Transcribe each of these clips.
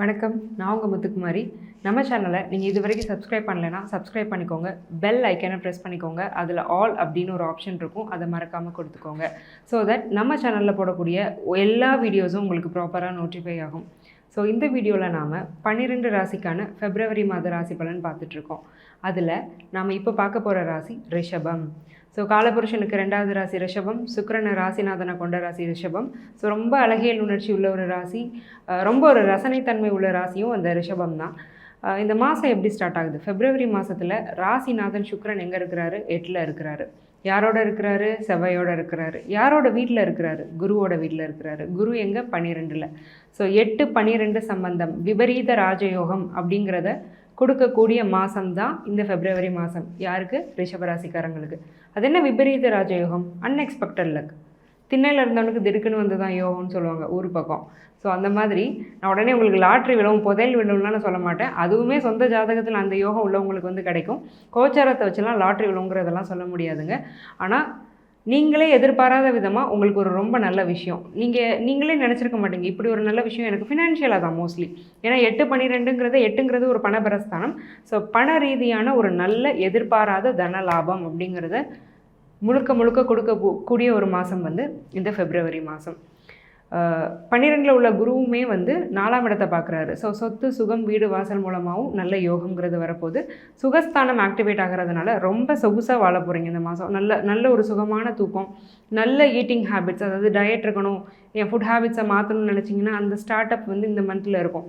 வணக்கம், நான் உங்கள் முத்துக்குமாரி. நம்ம சேனலை நீங்கள் இது வரைக்கும் சப்ஸ்கிரைப் பண்ணலைன்னா சப்ஸ்கிரைப் பண்ணிக்கோங்க. பெல் ஐக்கனை ப்ரெஸ் பண்ணிக்கோங்க. அதில் ஆல் அப்படின்னு ஒரு ஆப்ஷன் இருக்கும், அதை மறக்காமல் கொடுத்துக்கோங்க. ஸோ தட் நம்ம சேனலில் போடக்கூடிய எல்லா வீடியோஸும் உங்களுக்கு ப்ராப்பராக நோட்டிஃபை ஆகும். ஸோ இந்த வீடியோவில் நாம் 12 ராசிக்கான ஃபெப்ரவரி மாத ராசி பலன் பார்த்துட்ருக்கோம். அதில் நாம் இப்போ பார்க்க போகிற ராசி ரிஷபம். ஸோ காலபுருஷனுக்கு 2வது ராசி ரிஷபம், சுக்கிரனை ராசிநாதனை கொண்ட ராசி ரிஷபம். ஸோ ரொம்ப அழகியல் உணர்ச்சி உள்ள ஒரு ராசி, ரொம்ப ஒரு ரசனைத்தன்மை உள்ள ராசியும் அந்த ரிஷபம் தான். இந்த மாதம் எப்படி ஸ்டார்ட் ஆகுது? ஃபெப்ரவரி மாதத்தில் ராசிநாதன் சுக்கிரன் எங்கே இருக்கிறாரு? 8ல் இருக்கிறாரு. யாரோட இருக்கிறாரு? செவ்வாயோட இருக்கிறாரு. யாரோட வீட்டில் இருக்கிறாரு? குருவோட வீட்டில் இருக்கிறாரு. குரு எங்கே? 12ல். ஸோ 8-12 சம்பந்தம், விபரீத ராஜயோகம் அப்படிங்கிறத கொடுக்கக்கூடிய மாதம்தான் இந்த ஃபெப்ரவரி மாதம். யாருக்கு? ரிஷபராசிக்காரங்களுக்கு. அது என்ன விபரீத ராஜயோகம்? Unexpected luck. திண்ணையில் இருந்தவனுக்கு திடுக்குன்னு வந்து தான் யோகம்னு சொல்லுவாங்க ஊர் பக்கம். ஸோ அந்த மாதிரி நான் உடனே உங்களுக்கு லாட்ரி விழுவும் புதையல் விழுவும்லாம் நான் சொல்ல மாட்டேன். அதுவுமே சொந்த ஜாதகத்தில் அந்த யோகம் உள்ளவங்களுக்கு வந்து கிடைக்கும். கோச்சாரத்தை வச்சுலாம் லாட்ரி விழுங்கிறதெல்லாம் சொல்ல முடியாதுங்க. ஆனால் நீங்களே எதிர்பாராத விதமாக உங்களுக்கு ஒரு ரொம்ப நல்ல விஷயம், நீங்களே நினச்சிருக்க மாட்டீங்க இப்படி ஒரு நல்ல விஷயம் எனக்கு ஃபினான்ஷியலாக தான் மோஸ்ட்லி. ஏன்னா 8-12ங்கிறது ஒரு பணபரஸ்தானம். ஸோ பண ரீதியான ஒரு நல்ல எதிர்பாராத தன லாபம் அப்படிங்கிறத முழுக்க கொடுக்கக்கூடிய ஒரு மாதம் வந்து இந்த ஃபெப்ரவரி மாதம். 12ல் உள்ள குருவுமே வந்து 4ஆம் இடத்தை பார்க்குறாரு. ஸோ சொத்து, சுகம், வீடு, வாசல் மூலமாகவும் நல்ல யோகங்கிறது வரப்போகுது. சுகஸ்தானம் ஆக்டிவேட் ஆகிறதுனால ரொம்ப சொகுசாக வாழ போகிறீங்க இந்த மாதம். நல்ல ஒரு சுகமான தூக்கம், நல்ல ஈட்டிங் ஹேபிட்ஸ், அதாவது டயட் இருக்கணும், என் ஃபுட் ஹேபிட்ஸை மாற்றணும்னு நினச்சிங்கன்னா அந்த ஸ்டார்ட் அப் வந்து இந்த மந்தில் இருக்கும்.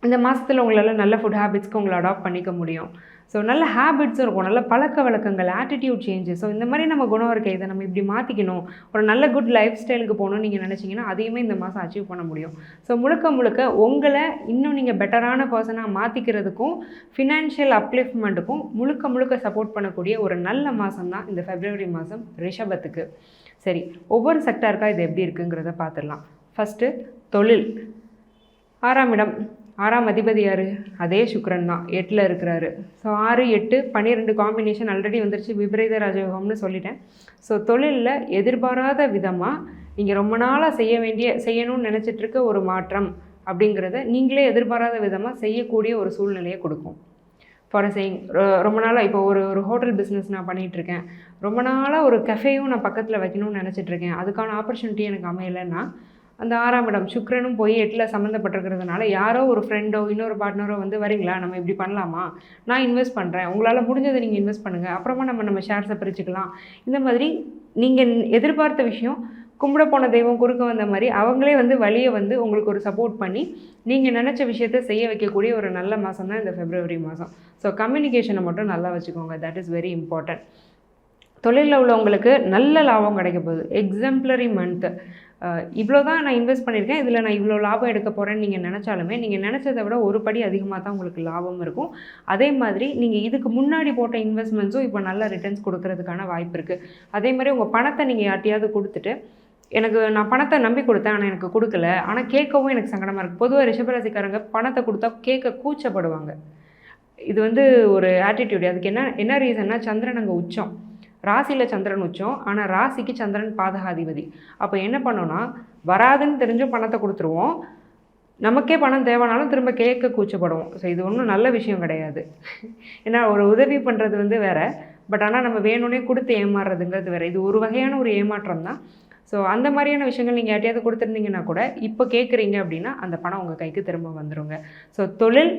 இந்த மாதத்தில் உங்களால் நல்ல ஃபுட் ஹேபிட்ஸ்க்கு உங்களை அடாப்ட் பண்ணிக்க முடியும். ஸோ நல்ல ஹேபிட்ஸும் இருக்கும், நல்ல பழக்க வழக்கங்கள், ஆட்டிடியூட் சேஞ்சஸ். ஸோ இந்த மாதிரி நம்ம குணம் இருக்க இதை நம்ம இப்படி மாற்றிக்கணும், ஒரு நல்ல குட் லைஃப் ஸ்டைலுக்கு போகணும்னு நீங்கள் நினச்சிங்கன்னா அதையுமே இந்த மாதம் அச்சீவ் பண்ண முடியும். ஸோ முழுக்க உங்களை இன்னும் நீங்கள் பெட்டரான பர்சனாக மாற்றிக்கிறதுக்கும் ஃபினான்ஷியல் அப்லிஃப்ட்மெண்ட்டுக்கும் முழுக்க சப்போர்ட் பண்ணக்கூடிய ஒரு நல்ல மாதம் தான் இந்த ஃபெப்ரவரி மாதம் ரிஷபத்துக்கு. சரி, ஒவ்வொரு செக்டாருக்கா இது எப்படி இருக்குங்கிறத பார்த்துடலாம். ஃபஸ்ட்டு தொழில். 6ஆம் இடம், 6ஆம் அதிபதி யார்? அதே சுக்கிரன் தான், 8ல் இருக்கிறாரு. ஸோ 6-8-12 காம்பினேஷன் ஆல்ரெடி வந்துருச்சு, விபரீத ராஜயோகம்னு சொல்லிட்டேன். ஸோ தொழிலில் எதிர்பாராத விதமாக நீங்கள் ரொம்ப நாளாக செய்யணும்னு நினச்சிட்ருக்க ஒரு மாற்றம் அப்படிங்கிறத நீங்களே எதிர்பாராத விதமாக செய்யக்கூடிய ஒரு சூழ்நிலையை கொடுக்கும். ஃபார் சேயிங், ரொம்ப நாளாக இப்போ ஒரு ஹோட்டல் பிஸ்னஸ் நான் பண்ணிகிட்ருக்கேன், ரொம்ப நாளாக ஒரு கஃபேயும் நான் பக்கத்தில் வைக்கணும்னு நினச்சிட்ருக்கேன், அதுக்கான ஆப்பர்ச்சுனிட்டி எனக்கு அமையலைன்னா அந்த 6ஆம் இடம் சுக்கிரனும் போய் 8ல் சம்மந்தப்பட்டிருக்கிறதுனால யாரோ ஒரு ஃப்ரெண்டோ இன்னொரு பார்ட்னரோ வந்து வரீங்களா, நம்ம இப்படி பண்ணலாமா, நான் இன்வெஸ்ட் பண்ணுறேன், உங்களால் முடிஞ்சதை நீங்கள் இன்வெஸ்ட் பண்ணுங்கள், அப்புறமா நம்ம ஷேர்ஸை பிரிச்சுக்கலாம். இந்த மாதிரி நீங்கள் எதிர்பார்த்த விஷயம், கும்பிட போன தெய்வம் குறுக்க வந்த மாதிரி அவங்களே வந்து வழியை வந்து உங்களுக்கு ஒரு சப்போர்ட் பண்ணி நீங்கள் நினச்ச விஷயத்தை செய்ய வைக்கக்கூடிய ஒரு நல்ல மாதம் தான் இந்த ஃபெப்ரவரி மாதம். ஸோ கம்யூனிகேஷனை மட்டும் நல்லா வச்சுக்கோங்க, தட் இஸ் வெரி இம்பார்ட்டன்ட். தொழிலில் உள்ளவங்களுக்கு நல்ல லாபம் கிடைக்க போகுது. Exemplary month. இவ்வளோ தான் நான் இன்வெஸ்ட் பண்ணியிருக்கேன், இதில் நான் இவ்வளோ லாபம் எடுக்க போகிறேன்னு நீங்கள் நினச்சாலுமே நீங்கள் நினச்சதை விட ஒரு படி அதிகமாக தான் உங்களுக்கு லாபம் இருக்கும். அதே மாதிரி நீங்கள் இதுக்கு முன்னாடி போட்ட இன்வெஸ்ட்மெண்ட்ஸும் இப்போ நல்ல ரிட்டர்ன்ஸ் கொடுக்கறதுக்கான வாய்ப்பு இருக்குது. அதே மாதிரி உங்கள் பணத்தை நீங்கள் யார்ட்டையாவது கொடுத்துட்டு, நான் பணத்தை நம்பி கொடுத்தேன் ஆனால் எனக்கு கொடுக்கல, ஆனால் கேட்கவும் எனக்கு சங்கடமாக இருக்குது. பொதுவாக ரிஷபராசிக்காரங்க பணத்தை கொடுத்தா கேட்க கூச்சப்படுவாங்க. இது வந்து ஒரு ஆட்டிடியூட். அதுக்கு என்ன ரீசன்னா, சந்திரன் அங்கே உச்சம், ராசியில் சந்திரன் உச்சம், ஆனால் ராசிக்கு சந்திரன் பாதகாதிபதி. அப்போ என்ன பண்ணோன்னா, வராதுன்னு தெரிஞ்சும் பணத்தை கொடுத்துருவோம், நமக்கே பணம் தேவைனாலும் திரும்ப கேட்க கூச்சப்படுவோம். ஸோ இது ஒன்றும் நல்ல விஷயம் கிடையாது. ஏன்னா ஒரு உதவி பண்ணுறது வந்து வேறு, பட் ஆனால் நம்ம வேணும்னே கொடுத்து ஏமாறுறதுங்கிறது வேறு. இது ஒரு வகையான ஒரு ஏமாற்றம் தான். ஸோ அந்த மாதிரியான விஷயங்கள் நீங்கள் யார்ட்டையாவது கொடுத்துருந்தீங்கன்னா கூட இப்போ கேட்குறீங்க அப்படின்னா அந்த பணம் உங்கள் கைக்கு திரும்ப வந்துடுங்க. ஸோ தொழில்,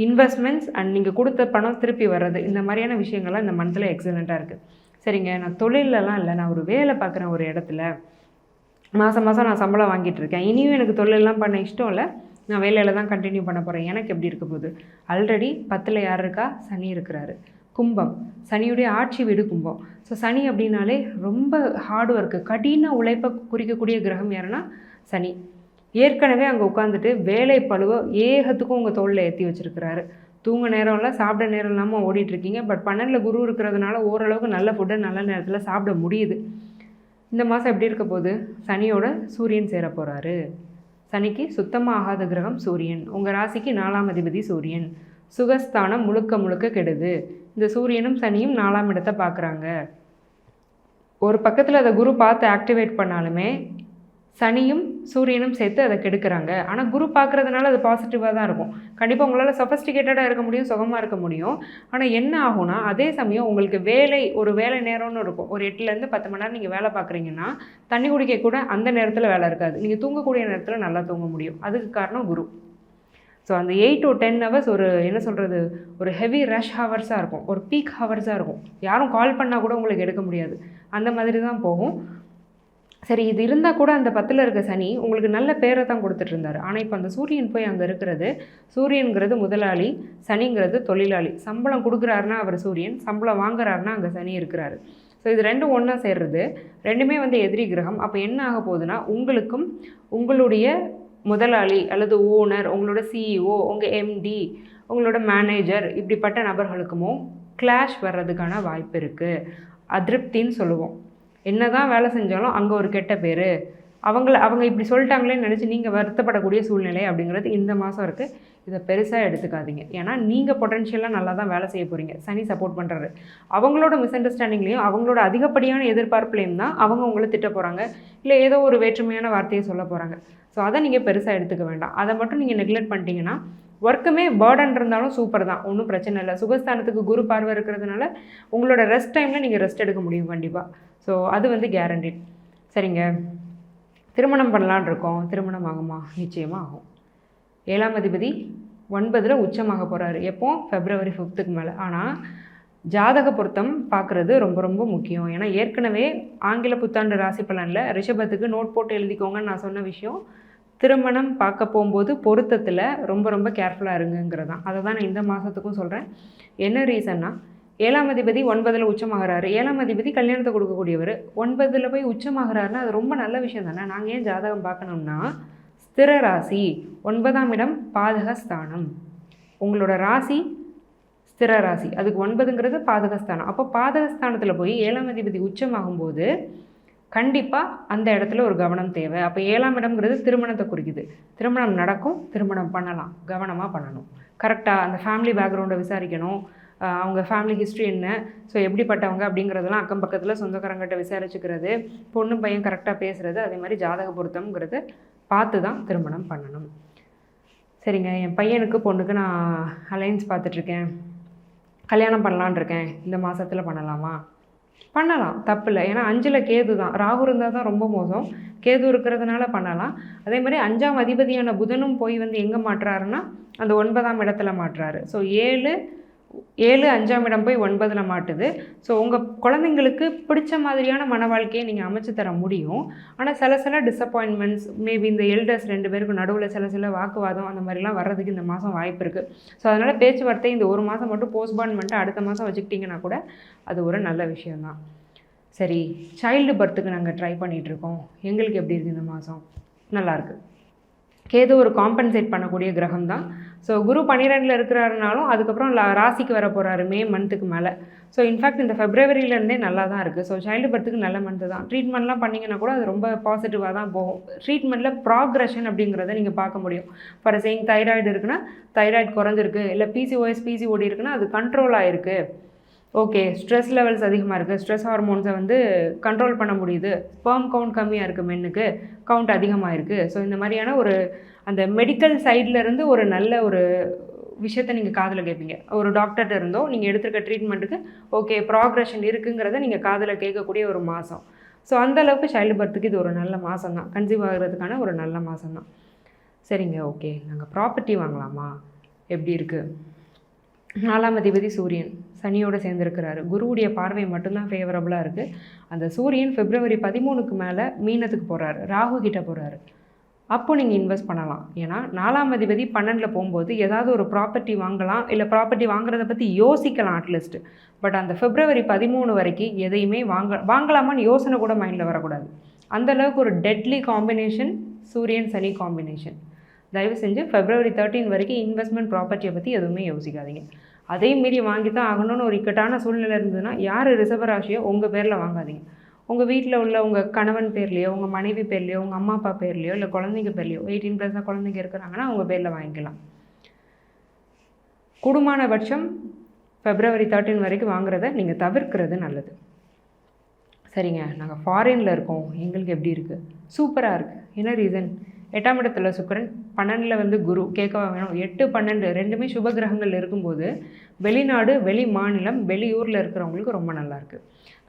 இன்வெஸ்ட்மெண்ட்ஸ் அண்ட் நீங்கள் கொடுத்த பணம் திருப்பி வர்றது, இந்த மாதிரியான விஷயங்கள்லாம் இந்த மந்தில் எக்ஸலண்ட்டாக இருக்குது. சரிங்க, நான் தொழிலெலாம் இல்லை, நான் ஒரு வேலை பார்க்குறேன் ஒரு இடத்துல, மாதம் நான் சம்பளம் வாங்கிட்டுருக்கேன், இனியும் எனக்கு தொழிலெலாம் பண்ண இஷ்டம் இல்லை, நான் வேலையில் தான் கண்டினியூ பண்ண போகிறேன், எனக்கு எப்படி இருக்க போகுது? ஆல்ரெடி 10ல் யார் இருக்கா? சனி இருக்கிறாரு. கும்பம், சனியுடைய ஆட்சி வீடு கும்பம். ஸோ சனி அப்படின்னாலே ரொம்ப ஹார்ட் ஒர்க்கு, கடின உழைப்பை குறிக்கக்கூடிய கிரகம் யாருன்னா சனி. ஏற்கனவே அங்கே உட்காந்துட்டு வேலை பழுவை ஏகத்துக்கும் உங்கள் தோளில் ஏற்றி வச்சுருக்கிறாரு. தூங்க நேரம் இல்லை, சாப்பிட நேரம் இல்லாமல் ஓடிட்டுருக்கீங்க. பட் 12ல் குரு இருக்கிறதுனால ஓரளவுக்கு நல்ல ஃபுட்டை நல்ல நேரத்தில் சாப்பிட முடியுது. இந்த மாதம் எப்படி இருக்க போகுது? சனியோட சூரியன் சேர போகிறாரு. சனிக்கு சுத்தமாக ஆகாத கிரகம் சூரியன். உங்கள் ராசிக்கு 4ஆம் அதிபதி சூரியன். சுகஸ்தானம் முழுக்க கெடுது. இந்த சூரியனும் சனியும் 4ஆம் இடத்தை பார்க்குறாங்க. ஒரு பக்கத்தில் அதை குரு பார்த்து ஆக்டிவேட் பண்ணாலுமே சனியும் சூரியனும் சேர்த்து அதை கெடுக்கிறாங்க. ஆனால் குரு பார்க்குறதுனால அது பாசிட்டிவாக தான் இருக்கும். கண்டிப்பாக உங்களால் சொஃபஸ்டிகேட்டடாக இருக்க முடியும், சுகமாக இருக்க முடியும். ஆனால் என்ன ஆகும்னா, அதே சமயம் உங்களுக்கு ஒரு வேலை நேரம்னு இருக்கும். ஒரு 8லேருந்து 10 மணி நேரம் நீங்கள் வேலை பார்க்குறீங்கன்னா, தண்ணி குடிக்க கூட அந்த நேரத்தில் வேலை இருக்காது. நீங்கள் தூங்கக்கூடிய நேரத்தில் நல்லா தூங்க முடியும். அதுக்கு காரணம் குரு. ஸோ அந்த 8 to 10 ஹவர்ஸ் ஒரு ஹெவி ரஷ் ஹவர்ஸாக இருக்கும், ஒரு பீக் ஹவர்ஸாக இருக்கும். யாரும் கால் பண்ணால் கூட உங்களுக்கு எடுக்க முடியாது. அந்த மாதிரி தான் போகும். சரி, இது இருந்தால் கூட அந்த 10ல் இருக்க சனி உங்களுக்கு நல்ல பேரை தான் கொடுத்துட்டு இருந்தார். ஆனால் இப்போ அந்த சூரியன் போய் அங்கே இருக்கிறது, சூரியனுங்கிறது முதலாளி, சனிங்கிறது தொழிலாளி. சம்பளம் கொடுக்குறாருன்னா அவர் சூரியன், சம்பளம் வாங்குறாருன்னா அங்கே சனி இருக்கிறாரு. ஸோ இது ரெண்டும் ஒன்றா சேர்றது, ரெண்டுமே எதிரி கிரகம். அப்போ என்ன ஆக போகுதுன்னா, உங்களுக்கும் உங்களுடைய முதலாளி அல்லது ஓனர், உங்களோட சிஇஓ, உங்கள் எம்டி, உங்களோட மேனேஜர், இப்படிப்பட்ட நபர்களுக்குமோ கிளாஷ் வர்றதுக்கான வாய்ப்பு இருக்குது. அதிருப்தின்னு சொல்லுவோம். என்ன தான் வேலை செஞ்சாலும் அங்கே ஒரு கெட்ட பேர், அவங்க இப்படி சொல்லிட்டாங்களேன்னு நினச்சி நீங்கள் வருத்தப்படக்கூடிய சூழ்நிலை அப்படிங்கிறது இந்த மாதம் இருக்குது. இதை பெருசாக எடுத்துக்காதீங்க. ஏன்னா நீங்கள் பொட்டன்ஷியலாக நல்லா தான் வேலை செய்ய போகிறீங்க. சனி சப்போர்ட் பண்ணுறாரு. அவங்களோட மிஸ் அண்டர்ஸ்டாண்டிங்லேயும் அவங்களோட அதிகப்படியான எதிர்பார்ப்புலையும் தான் அவங்க உங்களை திட்ட போகிறாங்க, இல்லை ஏதோ ஒரு வேற்றுமையான வார்த்தையை சொல்ல போகிறாங்க. ஸோ அதை நீங்கள் பெருசாக எடுத்துக்க வேண்டாம். அதை மட்டும் நீங்கள் நெக்லெக்ட் பண்ணிட்டீங்கன்னா, ஒர்க்குமே பேர்டன் இருந்தாலும் சூப்பர் தான், ஒன்றும் பிரச்சனை இல்லை. சுகஸ்தானத்துக்கு குரு பார்வை இருக்கிறதுனால உங்களோட ரெஸ்ட் டைமில் நீங்கள் ரெஸ்ட் எடுக்க முடியும் கண்டிப்பாக. ஸோ அது கேரண்டிட். சரிங்க, திருமணம் பண்ணலான் இருக்கோம். திருமணம் ஆகுமா? நிச்சயமாக ஆகும். 7ஆம் அதிபதி 9ல் உச்சமாக போகிறாரு. எப்போ? February 5க்கு மேலே. ஆனால் ஜாதக பொருத்தம் பார்க்குறது ரொம்ப ரொம்ப முக்கியம். ஏன்னா ஏற்கனவே ஆங்கில புத்தாண்டு ராசி பலனில் ரிஷபத்துக்கு நோட் போட்டு எழுதிக்கோங்கன்னு நான் சொன்ன விஷயம், திருமணம் பார்க்க போகும்போது பொருத்தத்தில் ரொம்ப ரொம்ப கேர்ஃபுல்லாக இருங்கிறது தான். அதை தான் நான் இந்த மாதத்துக்கும் சொல்கிறேன். என்ன ரீசன்னா, 7ஆம் அதிபதி 9ல் உச்சமாகறாரு. 7ஆம் அதிபதி கல்யாணத்தை கொடுக்கக்கூடியவர் 9ல் போய் உச்சமாகறாருன்னா அது ரொம்ப நல்ல விஷயம் தானே. நாங்கள் ஏன் ஜாதகம் பார்க்கணும்னா, ஸ்திர ராசி, 9ஆம் இடம் பாதகஸ்தானம். உங்களோட ராசி ஸ்திர ராசி, அதுக்கு 9ங்கிறது பாதகஸ்தானம். அப்போ பாதகஸ்தானத்தில் போய் 7ஆம் அதிபதி உச்சமாகும்போது கண்டிப்பாக அந்த இடத்துல ஒரு கவனம் தேவை. அப்போ 7ஆம் இடம்ங்கிறது திருமணத்தை குறிக்குது. திருமணம் நடக்கும், திருமணம் பண்ணலாம், கவனமாக பண்ணணும். கரெக்டாக அந்த ஃபேமிலி பேக்ரவுண்டை விசாரிக்கணும். அவங்க ஃபேமிலி ஹிஸ்ட்ரி என்ன, ஸோ எப்படிப்பட்டவங்க அப்படிங்கிறதெல்லாம் அக்கம் பக்கத்தில் சொந்தக்காரங்கிட்ட விசாரிச்சுக்கிறது, பொண்ணு பையன் கரெக்டாக பேசுகிறது, அதே மாதிரி ஜாதக பொருத்தம்ங்கிறது பார்த்து தான் திருமணம் பண்ணணும். சரிங்க, என் பையனுக்கு பொண்ணுக்கு நான் அலைன்ஸ் பார்த்துட்ருக்கேன், கல்யாணம் பண்ணலான் இருக்கேன், இந்த மாதத்தில் பண்ணலாமா? பண்ணலாம், தப்பு இல்லை. ஏன்னா 5ல் கேது தான், ராகு இருந்தால் தான் ரொம்ப மோசம். கேது இருக்கிறதுனால பண்ணலாம். அதே மாதிரி 5ஆம் அதிபதியான புதனும் போய் எங்கே மாட்டுறாருன்னா அந்த 9ஆம் இடத்துல மாட்டுறாரு. ஸோ 7 5ஆம் இடம் போய் 9ல் மாட்டுது. ஸோ உங்கள் குழந்தைங்களுக்கு பிடிச்ச மாதிரியான மன வாழ்க்கையை நீங்கள் அமைச்சு தர முடியும். ஆனால் சில டிசப்பாயின்மெண்ட்ஸ், மேபி இந்த எல்டர்ஸ் 2 பேருக்கு நடுவில் சில வாக்குவாதம் அந்த மாதிரிலாம் வர்றதுக்கு இந்த மாதம் வாய்ப்பு இருக்குது. ஸோ அதனால் பேச்சுவார்த்தை இந்த ஒரு மாதம் மட்டும் போஸ்ட்பான் பண்ணிட்டு அடுத்த மாதம் வச்சுக்கிட்டிங்கன்னா கூட அது ஒரு நல்ல விஷயந்தான். சரி, சைல்டு பர்த்துக்கு நாங்கள் ட்ரை பண்ணிகிட்ருக்கோம். எங்களுக்கு எப்படி இருக்குது இந்த மாதம்? நல்லாயிருக்கு. கேது ஒரு காம்பன்சேட் பண்ணக்கூடிய கிரகம் தான். ஸோ குரு 12ல் இருக்கிறாருனாலும் அதுக்கப்புறம் ராசிக்கு வர போகிறாரு மே மந்த்துக்கு மேலே. ஸோ இன்ஃபேக்ட் இந்த ஃபெப்ரவரியிலேருந்தே நல்லா தான் இருக்குது. ஸோ சைல்டு பர்த்துக்கு நல்ல மந்த்து தான். ட்ரீட்மெண்ட்லாம் பண்ணிங்கன்னா கூட அது ரொம்ப பாசிட்டிவாக தான் போகும். ட்ரீட்மெண்ட்டில் ப்ராக்ரெஷன் அப்படிங்கிறத நீங்கள் பார்க்க முடியும். ஃபார் சேயிங் தைராய்டு இருக்குன்னா தைராய்டு குறைஞ்சிருக்கு, இல்லை பிசிஓடி இருக்குன்னா அது கண்ட்ரோல் ஆகிருக்கு. ஓகே, ஸ்ட்ரெஸ் லெவல்ஸ் அதிகமாக இருக்குது, ஸ்ட்ரெஸ் ஹார்மோன்ஸை கண்ட்ரோல் பண்ண முடியுது, ஸ்பெர்ம் கவுண்ட் கம்மியாக இருக்குது, மென்னுக்கு கவுண்ட் அதிகமாக இருக்குது. ஸோ இந்த மாதிரியான அந்த மெடிக்கல் சைட்லேருந்து ஒரு நல்ல ஒரு விஷயத்தை நீங்கள் காதில் கேட்பீங்க. ஒரு டாக்டர்கிட்ட இருந்தோ நீங்கள் எடுத்துருக்க ட்ரீட்மெண்ட்டுக்கு ஓகே ப்ராக்ரெஷன் இருக்குங்கிறத நீங்கள் காதில் கேட்கக்கூடிய ஒரு மாதம். ஸோ அந்தளவுக்கு சைல்டு பர்த்துக்கு இது ஒரு நல்ல மாதம் தான், கன்சீவ் ஆகிறதுக்கான ஒரு நல்ல மாதம் தான். சரிங்க, ஓகே, நாங்கள் ப்ராப்பர்ட்டி வாங்கலாமா? எப்படி இருக்குது? 4ஆம் அதிபதி சூரியன் சனியோடு சேர்ந்துருக்கிறாரு. குருவுடைய பார்வை மட்டும்தான் ஃபேவரபுளாக இருக்குது. அந்த சூரியன் February 13க்கு மேலே மீனத்துக்கு போகிறாரு, ராகு கிட்ட போகிறாரு. அப்போ நீங்கள் இன்வெஸ்ட் பண்ணலாம். ஏன்னா 4ஆம் அதிபதி 12ல் போகும்போது ஏதாவது ஒரு ப்ராப்பர்ட்டி வாங்கலாம், இல்லை ப்ராப்பர்ட்டி வாங்குறத பற்றி யோசிக்கலாம் அட்லீஸ்ட். பட் அந்த February 13 வரைக்கும் எதையுமே வாங்கலாமான்னு யோசனை கூட மைண்டில் வரக்கூடாது. அந்தளவுக்கு ஒரு டெட்லி காம்பினேஷன் சூரியன் சனி காம்பினேஷன். தயவு செஞ்சு February 13 வரைக்கும் இன்வெஸ்ட்மெண்ட் ப்ராப்பர்ட்டியை பற்றி எதுவுமே யோசிக்காதீங்க. அதையும் மீறி வாங்கி தான் ஆகணும்னு ஒரு இக்கட்டான சூழ்நிலை இருந்ததுன்னா யார் ரிஷபராசியோ உங்கள் பேரில் வாங்காதீங்க. உங்கள் வீட்டில் உள்ள உங்கள் கணவன் பேர்லையோ, உங்கள் மனைவி பேர்லையோ, உங்கள் அம்மா அப்பா பேர்லையோ, இல்லை குழந்தைங்க பேர்லையோ, 18+ குழந்தைங்க இருக்கிறாங்கன்னா அவங்க பேரில் வாங்கிக்கலாம். கூடுமான பட்சம் February 13 வரைக்கும் வாங்குறத நீங்கள் தவிர்க்கிறது நல்லது. சரிங்க, நாங்கள் ஃபாரினில் இருக்கோம், எங்களுக்கு எப்படி இருக்குது? சூப்பராக இருக்குது. என்ன ரீசன்? 8ஆம் இடத்துல சுக்கிரன், 12ல் வந்து குரு. கேட்கவா வேணும்? 8, 12 ரெண்டுமே சுப கிரகங்கள் இருக்கும்போது வெளிநாடு, வெளி மாநிலம், வெளியூரில் இருக்கிறவங்களுக்கு ரொம்ப நல்லாயிருக்கு.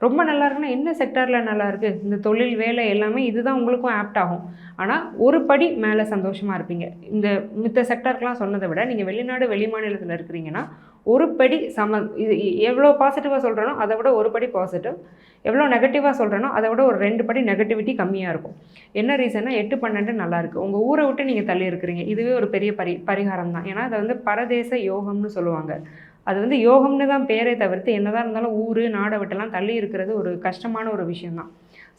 ரொம்ப நல்லா இருக்குன்னா என்ன செக்டாரில் நல்லாயிருக்கு? இந்த தொழில், வேலை எல்லாமே இதுதான் உங்களுக்கும் ஆப்ட் ஆகும். ஆனால் ஒரு படி மேலே சந்தோஷமாக இருப்பீங்க. இந்த மித்த செக்டாருக்கெலாம் சொன்னதை விட நீங்கள் வெளிநாடு, வெளி மாநிலத்தில் இருக்கிறீங்கன்னா ஒரு படி இது எவ்வளோ பாசிட்டிவாக சொல்கிறேனோ அதை விட ஒரு படி பாசிட்டிவ், எவ்வளோ நெகட்டிவாக சொல்கிறேனோ அதை விட ஒரு 2 படி நெகட்டிவிட்டி கம்மியாக இருக்கும். என்ன ரீசன்னா 8, 12 நல்லாயிருக்கு. உங்கள் ஊரை விட்டு நீங்கள் தள்ளி இருக்கிறீங்க. இதுவே ஒரு பெரிய பரிகாரம் தான். ஏன்னா அதை வந்து பரதேச யோகம்னு சொல்லுவாங்க. அது வந்து யோகம்னு தான் பேரே தவிர்த்து என்னதான் இருந்தாலும் ஊர் நாடை விட்டெல்லாம் தள்ளி இருக்கிறது ஒரு கஷ்டமான ஒரு விஷயந்தான்.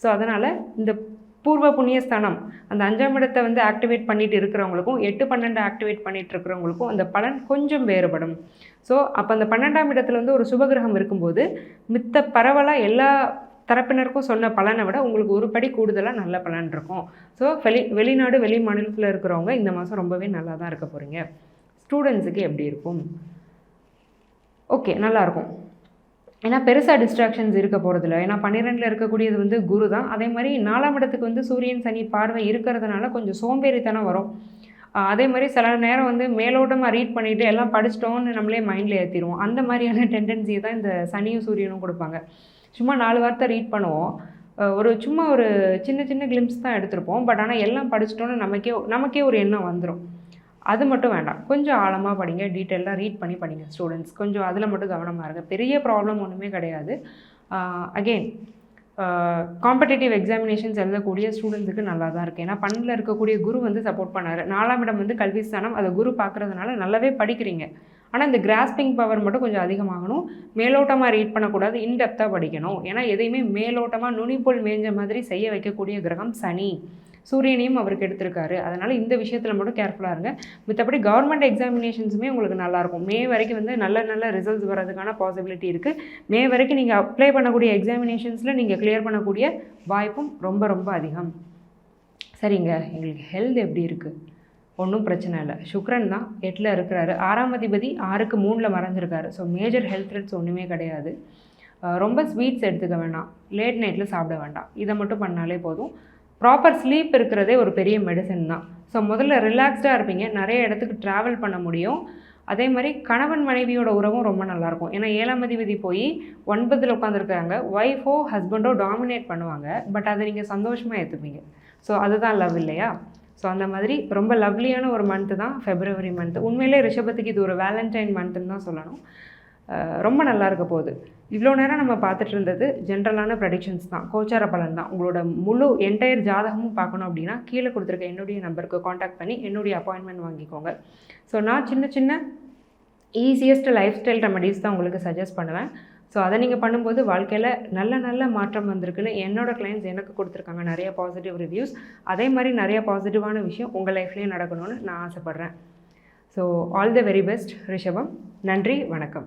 ஸோ அதனால் இந்த பூர்வ புண்ணியஸ்தானம் அந்த 5ஆம் இடத்தை வந்து ஆக்டிவேட் பண்ணிட்டு இருக்கிறவங்களுக்கும் 8, 12 ஆக்டிவேட் பண்ணிட்டு இருக்கிறவங்களுக்கும் அந்த பலன் கொஞ்சம் வேறுபடும். ஸோ அப்போ அந்த 12ஆம் இடத்துல வந்து ஒரு சுபகிரகம் இருக்கும்போது மித்த பரவலாக எல்லா தரப்பினருக்கும் சொன்ன பலனை விட உங்களுக்கு ஒரு படி கூடுதலாக நல்ல பலன் இருக்கும். ஸோ வெளிநாடு, வெளி மாநிலத்தில் இருக்கிறவங்க இந்த மாதம் ரொம்பவே நல்லா தான் இருக்க போகிறீங்க. ஸ்டூடெண்ட்ஸுக்கு எப்படி இருக்கும்? ஓகே, நல்லாயிருக்கும். ஏன்னா பெருசாக டிஸ்ட்ராக்ஷன்ஸ் இருக்க போகிறதில்ல. ஏன்னா 12ல் இருக்கக்கூடியது வந்து குரு தான். அதே மாதிரி 4ஆம் இடத்துக்கு வந்து சூரியன், சனி பார்வை இருக்கிறதுனால கொஞ்சம் சோம்பேறித்தனம் வரும். அதே மாதிரி சில நேரம் வந்து மேலோட்டமாக ரீட் பண்ணிவிட்டு எல்லாம் படிச்சிட்டோன்னு நம்மளே மைண்டில் ஏற்றிடுவோம். அந்த மாதிரியான டெண்டன்சியை தான் இந்த சனியும் சூரியனும் கொடுப்பாங்க. சும்மா 4 வார்த்தை ரீட் பண்ணுவோம். சும்மா ஒரு சின்ன சின்ன கிளிம்ஸ் தான் எடுத்திருப்போம். பட் ஆனால் எல்லாம் படிச்சிட்டோன்னு நமக்கே ஒரு எண்ணம் வந்துடும். அது மட்டும் வேண்டாம். கொஞ்சம் ஆழமாக படிங்க, டீட்டெயிலாக ரீட் பண்ணி படிங்க ஸ்டூடெண்ட்ஸ். கொஞ்சம் அதில் மட்டும் கவனமாக இருங்க. பெரிய ப்ராப்ளம் ஒன்றுமே கிடையாது. அகெயின் காம்படிட்டிவ் எக்ஸாமினேஷன்ஸ் எழுதக்கூடிய ஸ்டூடெண்ட்ஸுக்கு நல்லா தான் இருக்குது. ஏன்னா 12ல் இருக்கக்கூடிய குரு வந்து சப்போர்ட் பண்ணார். 4ஆம் இடம் வந்து கல்வி ஸ்தானம், அதை குரு பார்க்குறதுனால நல்லாவே படிக்கிறீங்க. ஆனால் இந்த கிராஸ்பிங் பவர் மட்டும் கொஞ்சம் அதிகமாகணும். மேலோட்டமாக ரீட் பண்ணக்கூடாது, இன்டெப்த்தாக படிக்கணும். ஏன்னா எதையுமே மேலோட்டமாக நுனிப்போல் மேய்ஞ்ச மாதிரி செய்ய வைக்கக்கூடிய கிரகம் சனி. சூரியனையும் அவருக்கு எடுத்திருக்காரு. அதனால் இந்த விஷயத்தில் மட்டும் கேர்ஃபுல்லாக இருங்க. மற்றபடி கவர்மெண்ட் எக்ஸாமினேஷன்ஸுமே உங்களுக்கு நல்லாயிருக்கும். மே வரைக்கும் வந்து நல்ல ரிசல்ட்ஸ் வர்றதுக்கான பாசிபிலிட்டி இருக்குது. மே வரைக்கும் நீங்கள் அப்ளை பண்ணக்கூடிய எக்ஸாமினேஷன்ஸில் நீங்கள் கிளியர் பண்ணக்கூடிய வாய்ப்பும் ரொம்ப ரொம்ப அதிகம். சரிங்க, எங்களுக்கு ஹெல்த் எப்படி இருக்குது? ஒன்றும் பிரச்சனை இல்லை. சுக்ரன் தான் 8ல் இருக்கிறாரு. 6ஆம் அதிபதி 6க்கு 3ல் மறைஞ்சிருக்காரு. ஸோ மேஜர் ஹெல்த் த்ரெட்ஸ் ஒன்றுமே கிடையாது. ரொம்ப ஸ்வீட்ஸ் எடுத்துக்க வேண்டாம், லேட் நைட்டில் சாப்பிட வேண்டாம். இதை மட்டும் பண்ணாலே போதும். ப்ராப்பர் ஸ்லீப் இருக்கிறதே ஒரு பெரிய மெடிசன் தான். ஸோ முதல்ல ரிலாக்ஸ்டாக இருப்பீங்க, நிறைய இடத்துக்கு ட்ராவல் பண்ண முடியும். அதே மாதிரி கணவன் மனைவியோட உறவும் ரொம்ப நல்லாயிருக்கும். ஏன்னா 7ஆம் அதிபதி போய் 9ல் உட்காந்துருக்காங்க. ஒய்ஃபோ ஹஸ்பண்டோ டாமினேட் பண்ணுவாங்க. பட் அதை நீங்கள் சந்தோஷமாக ஏற்றுப்பீங்க. ஸோ அதுதான் லவ் இல்லையா? ஸோ அந்த மாதிரி ரொம்ப லவ்லியான ஒரு மந்த்து தான் ஃபெப்ரவரி மந்த்து. உண்மையிலே ரிஷபத்துக்கு இது ஒரு வேலண்டைன் மந்த்துன்னு தான் சொல்லணும். ரொம்ப நல்லா இருக்க போகுது. இவ்வளோ நேரம் நம்ம பார்த்துட்டு இருந்தது ஜென்ரலான ப்ரெடிக்ஷன்ஸ் தான், கோச்சார பலன் தான். உங்களோட முழு என்டையர் ஜாதகமும் பார்க்கணும் அப்படின்னா கீழே கொடுத்துருக்க என்னுடைய நம்பருக்கு காண்டாக்ட் பண்ணி என்னுடைய அப்பாயின்மெண்ட் வாங்கிக்கோங்க. ஸோ நான் சின்ன ஈஸியஸ்ட் லைஃப் ஸ்டைல் ரெமடிஸ் தான் உங்களுக்கு சஜஸ்ட் பண்ணுவேன். ஸோ அதை நீங்கள் பண்ணும்போது வாழ்க்கையில் நல்ல மாற்றம் வந்திருக்குன்னு என்னோடய கிளைண்ட்ஸ் எனக்கு கொடுத்துருக்காங்க, நிறைய பாசிட்டிவ் ரிவ்யூஸ். அதே மாதிரி நிறைய பாசிட்டிவான விஷயம் உங்கள் லைஃப்லேயும் நடக்கணும்னு நான் ஆசைப்பட்றேன். So all the very best ரிஷபம். நன்றி, வணக்கம்.